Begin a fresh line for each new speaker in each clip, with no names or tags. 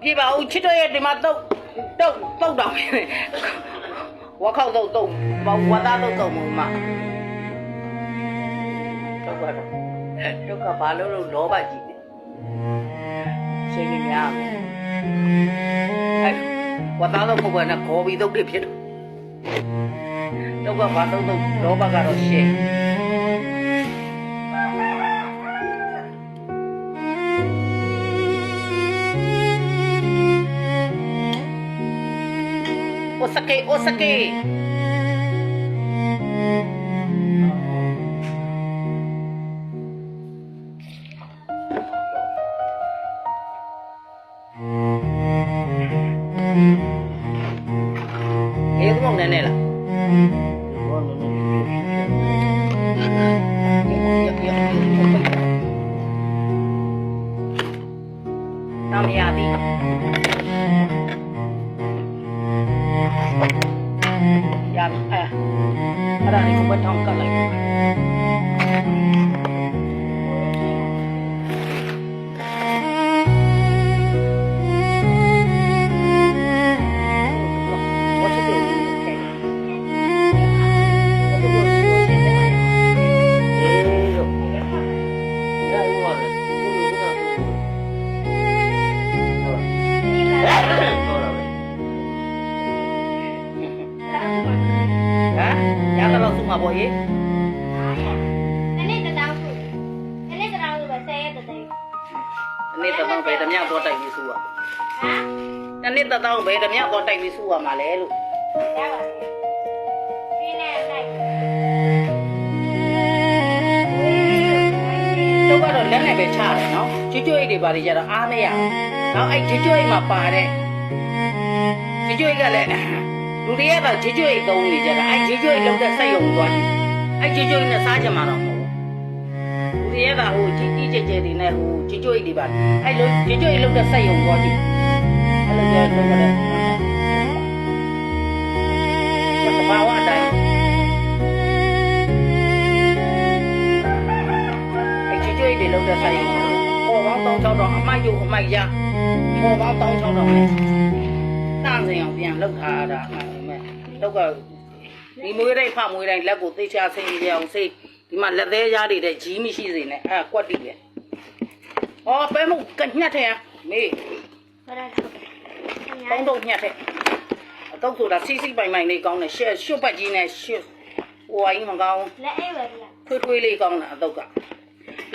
ပြေပါဦးချစ်တော့ရဲ့ဒီမှာတုတ်တောင်းဝါခောက်တုတ်ဝါသားတုတ်မို့မှာတော့ကဘာလို့လောဘကြီးနေရှင်းနေများအဲ့ဝါသားတုတ်ကိုကလည်းခေါ်ပြီးတုတ်တွေဖြစ်တော့ကဘာတုတ်လောဘကတော့ရှင်းโอซาเกะโอซาเกะเอ๊ะต้องแน่ๆล่ะน้ำยาดิยาอะไรนี่ผมไปทำกันเลยมาบ่เอ๊ะอันนี้ตะต้องแบบเซ่ตะเตอันนี้ตะต้องไปตะเมียตัวไต่วิสูอ่ะฮะอันนี้ตะต้องไปตะเมียตัวไต่วิสูอ่ะมาแล้วลูกได้ป่ะพี่แน่ได้တော့ကတော့လက်နဲ့ပဲချတယ်နော်ကျွတ်တွေပါတွေကြတော့အားမရအောင်နောက်အဲ့ကျွတ်မှာပါတဲ့ကျွတ်ကလည်းလူတွေကတော့ကျွတ်သုံးနေကြတာအဲ့ကျွတ်လုံးတဲ့စိတ်ယုံသွားတယ်အဲ့ကျွတ်နဲ့စားကြမှာတော့မဟုတ်ဘူးလူတွေကဟိုကြီးကျယ်တွေနဲ့ဟိုကျွတ်တွေပါအဲ့လိုကျွတ်လုံးတဲ့စိတ်ယုံသွားကြည့်အဲ့လိုပြောတော့လည်းဘာဝအတိုင်းအဲ့ကျွတ်တွေလုံးတဲ့စိတ်ယုံပေါ်ပေါင်းတောင်းချောက်တော့အမိုက်ယူအမိုက်ရပေါ်ပေါင်းတောင်းချောက်တော့တန့်စင်အောင်ပြန်လောက်ထားတာတော့ကဒီမွေးတိုင်းဖမွေးတိုင်းလက်ကိုသိချာစိတ်ရအောင်စိတ်ဒီမှာလက်သေးရားတွေကြီးမရှိစေနဲ့အဲ့ကွက်တည်လေ။အော်ပဲမို့ကညက်ထဲမေးဟုတ်တယ်။တောင်းတော့ညက်ထဲအတော့ဆိုတာစီပိုင်လေးကောင်းတယ်ရှက်ရွတ်ပတ်ကြီးနဲ့ရှက်ဟိုအင်းမကောင်းလက်အိတ်ပဲဗျာထွေးလေးကောင်းတာအတော့က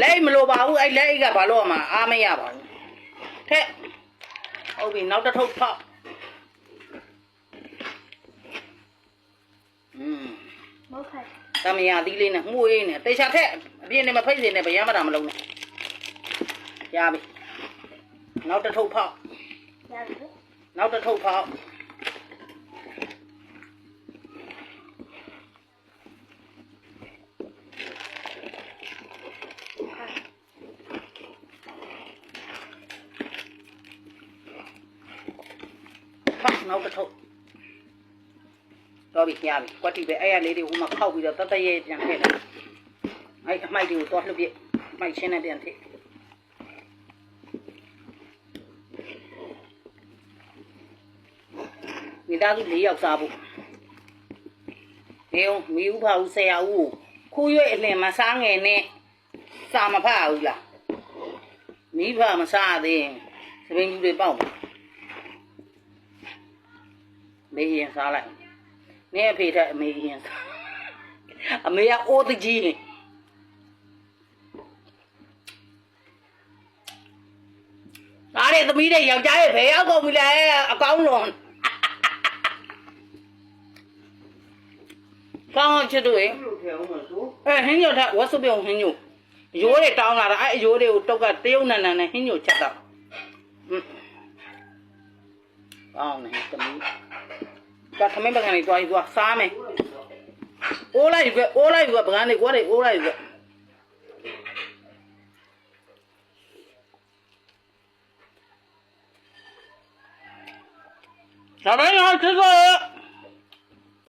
လက်အိတ်မလိုပါဘူးအဲ့လက်အိတ်ကဘာလို့မှအားမရပါဘူး။ထက်ဟုတ်ပြီနောက်တစ်ထုပ်ဖောက်မဟုတ်ခိုင်တမယာသီးလေးနဲ့မှုေးနဲ့တေချာထက်အပြင်းနဲ့မဖိတ်စေနဲ့ဗျာမတာမလုံးနဲ့ရပြီနောက်တစ်ထုပ်ဖောက်ရပြီနောက်တစ်ထုပ်ဖောက်နောက်တစ်ထုပ်တော့ပြီရပြီကွက်တီပဲအဲ့ရလေးတွေဟိုမှာခောက်ပြီးတော့တတ်တရဲပြန်ထည့်တယ်အဲ့အမိုက်တွေကိုတော့လှုပ်ပြအမိုက်ချင်းနဲ့ပြန်ထည့်မိသားစု၄ယောက်စားဖို့မီဦးဖာဦးဆရာဦးခူးရွေးအလင်မစားငယ်နဲ့စာမဖတ်ဘူးလားမိဖမစားသေးရင်သပင်းကြီးတွေပေါက်မေးရင်စားလိုက်နေအဖေထက်အမေရင်အမေကအိုးတကြီးဒါနဲ့သမီးတွေယောက်ျားရဲ့ဘယ်ရောက်ကုန်ပြီလဲအကောင်းလုံးကောင်းချစ်တို့ရေဟင်းညိုထဝတ်စုပြုံဟင်းညိုရိုးတွေတောင်းလာတာအဲ့ရိုးတွေကိုတုတ်ကတရုတ်နန်နန်နဲ့ဟင်းညိုချက်တော့ကောင်းနေသမီးဒါခမင်းပကံလေးသွားပြီးသွားစားမယ်အိုးလိုက်ပြီပကံလေးကွာလေးအိုးလိုက်ပြီဒါပဲနော်ချစ်စော